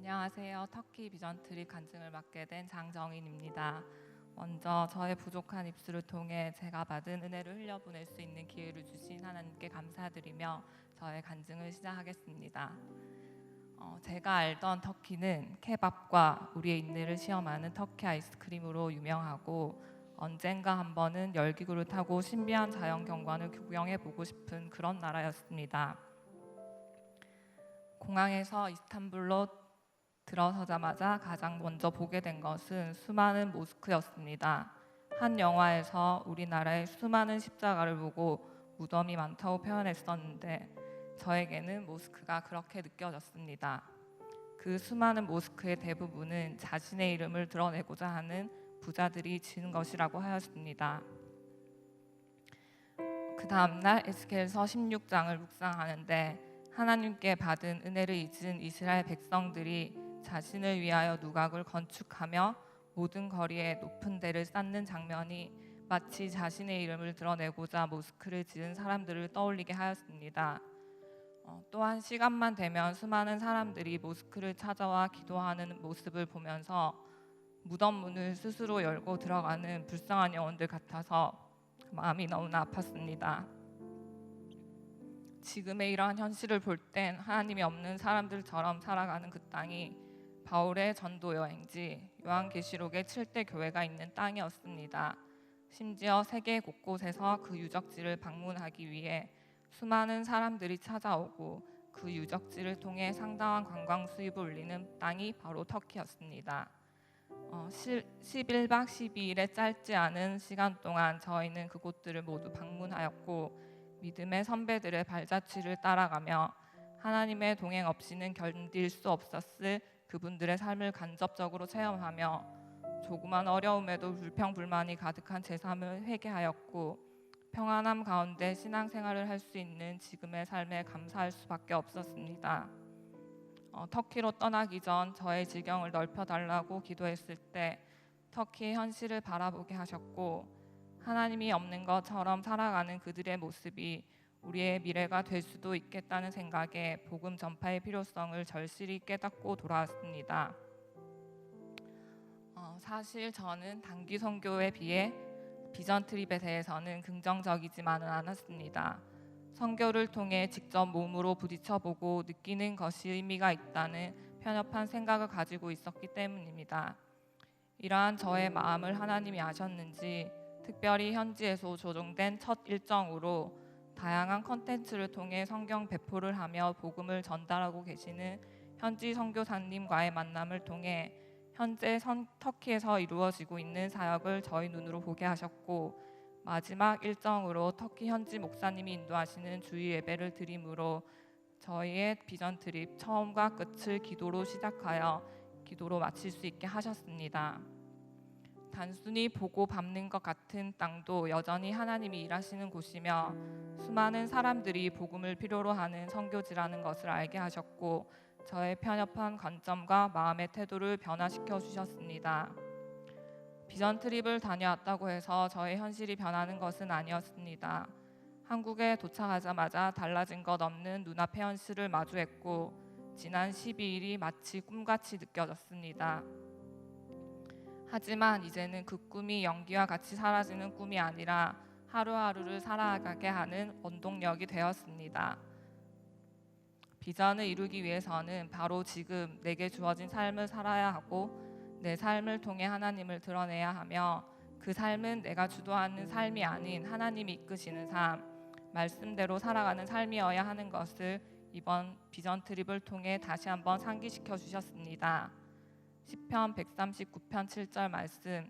안녕하세요. 터키 비전 트립 간증을 맡게 된 장정인입니다. 먼저 저의 부족한 입술을 통해 제가 받은 은혜를 흘려보낼 수 있는 기회를 주신 하나님께 감사드리며 저의 간증을 시작하겠습니다. 제가 알던 터키는 케밥과 우리의 인내를 시험하는 터키 아이스크림으로 유명하고 언젠가 한 번은 열기구를 타고 신비한 자연경관을 구경해보고 싶은 그런 나라였습니다. 공항에서 이스탄불로 들어서자마자 가장 먼저 보게 된 것은 수많은 모스크였습니다. 한 영화에서 우리나라의 수많은 십자가를 보고 무덤이 많다고 표현했었는데 저에게는 모스크가 그렇게 느껴졌습니다. 그 수많은 모스크의 대부분은 자신의 이름을 드러내고자 하는 부자들이 지은 것이라고 하였습니다. 그 다음날 에스겔서 16장을 묵상하는데 하나님께 받은 은혜를 잊은 이스라엘 백성들이 자신을 위하여 누각을 건축하며 모든 거리에 높은 데를 쌓는 장면이 마치 자신의 이름을 드러내고자 모스크를 지은 사람들을 떠올리게 하였습니다. 또한 시간만 되면 수많은 사람들이 모스크를 찾아와 기도하는 모습을 보면서 무덤 문을 스스로 열고 들어가는 불쌍한 영혼들 같아서 마음이 너무나 아팠습니다. 지금의 이러한 현실을 볼 땐 하나님이 없는 사람들처럼 살아가는 그 땅이 바울의 전도 여행지 요한계시록의 7대 교회가 있는 땅이었습니다. 심지어 세계 곳곳에서 그 유적지를 방문하기 위해 수많은 사람들이 찾아오고 그 유적지를 통해 상당한 관광 수입을 올리는 땅이 바로 터키였습니다. 11박 12일의 짧지 않은 시간 동안 저희는 그곳들을 모두 방문하였고 믿음의 선배들의 발자취를 따라가며 하나님의 동행 없이는 견딜 수 없었을 그분들의 삶을 간접적으로 체험하며 조그만 어려움에도 불평불만이 가득한 제 삶을 회개하였고 평안함 가운데 신앙생활을 할 수 있는 지금의 삶에 감사할 수밖에 없었습니다. 터키로 떠나기 전 저의 지경을 넓혀달라고 기도했을 때 터키의 현실을 바라보게 하셨고 하나님이 없는 것처럼 살아가는 그들의 모습이 우리의 미래가 될 수도 있겠다는 생각에 복음 전파의 필요성을 절실히 깨닫고 돌아왔습니다. 사실 저는 단기 선교에 비해 비전 트립에 대해서는 긍정적이지만은 않았습니다. 선교를 통해 직접 몸으로 부딪혀보고 느끼는 것이 의미가 있다는 편협한 생각을 가지고 있었기 때문입니다. 이러한 저의 마음을 하나님이 아셨는지 특별히 현지에서 조정된 첫 일정으로 다양한 컨텐츠를 통해 성경 배포를 하며 복음을 전달하고 계시는 현지 선교사님과의 만남을 통해 현재 터키에서 이루어지고 있는 사역을 저희 눈으로 보게 하셨고 마지막 일정으로 터키 현지 목사님이 인도하시는 주일 예배를 드림으로 저희의 비전 트립 처음과 끝을 기도로 시작하여 기도로 마칠 수 있게 하셨습니다. 단순히 보고 밟는 것 같은 땅도 여전히 하나님이 일하시는 곳이며 수많은 사람들이 복음을 필요로 하는 선교지라는 것을 알게 하셨고 저의 편협한 관점과 마음의 태도를 변화시켜 주셨습니다. 비전 트립을 다녀왔다고 해서 저의 현실이 변하는 것은 아니었습니다. 한국에 도착하자마자 달라진 것 없는 눈앞의 현실을 마주했고 지난 12일이 마치 꿈같이 느껴졌습니다. 하지만 이제는 그 꿈이 연기와 같이 사라지는 꿈이 아니라 하루하루를 살아가게 하는 원동력이 되었습니다. 비전을 이루기 위해서는 바로 지금 내게 주어진 삶을 살아야 하고 내 삶을 통해 하나님을 드러내야 하며 그 삶은 내가 주도하는 삶이 아닌 하나님이 이끄시는 삶, 말씀대로 살아가는 삶이어야 하는 것을 이번 비전 트립을 통해 다시 한번 상기시켜 주셨습니다. 시편 139편 7절 말씀,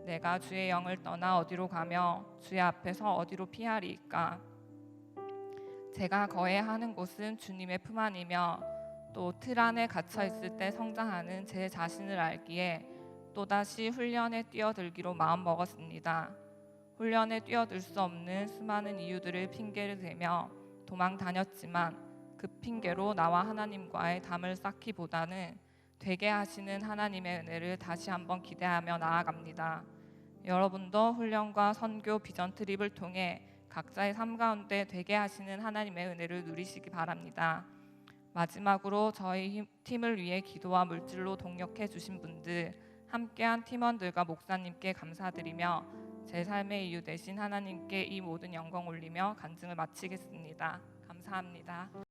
내가 주의 영을 떠나 어디로 가며 주의 앞에서 어디로 피하리이까. 제가 거해야 하는 곳은 주님의 품 안이며 또 틀 안에 갇혀 있을 때 성장하는 제 자신을 알기에 또다시 훈련에 뛰어들기로 마음먹었습니다. 훈련에 뛰어들 수 없는 수많은 이유들을 핑계를 대며 도망 다녔지만 그 핑계로 나와 하나님과의 담을 쌓기보다는 되게 하시는 하나님의 은혜를 다시 한번 기대하며 나아갑니다. 여러분도 훈련과 선교 비전 트립을 통해 각자의 삶 가운데 되게 하시는 하나님의 은혜를 누리시기 바랍니다. 마지막으로 저희 팀을 위해 기도와 물질로 동력해 주신 분들, 함께한 팀원들과 목사님께 감사드리며 제 삶의 이유 되신 하나님께 이 모든 영광 올리며 간증을 마치겠습니다. 감사합니다.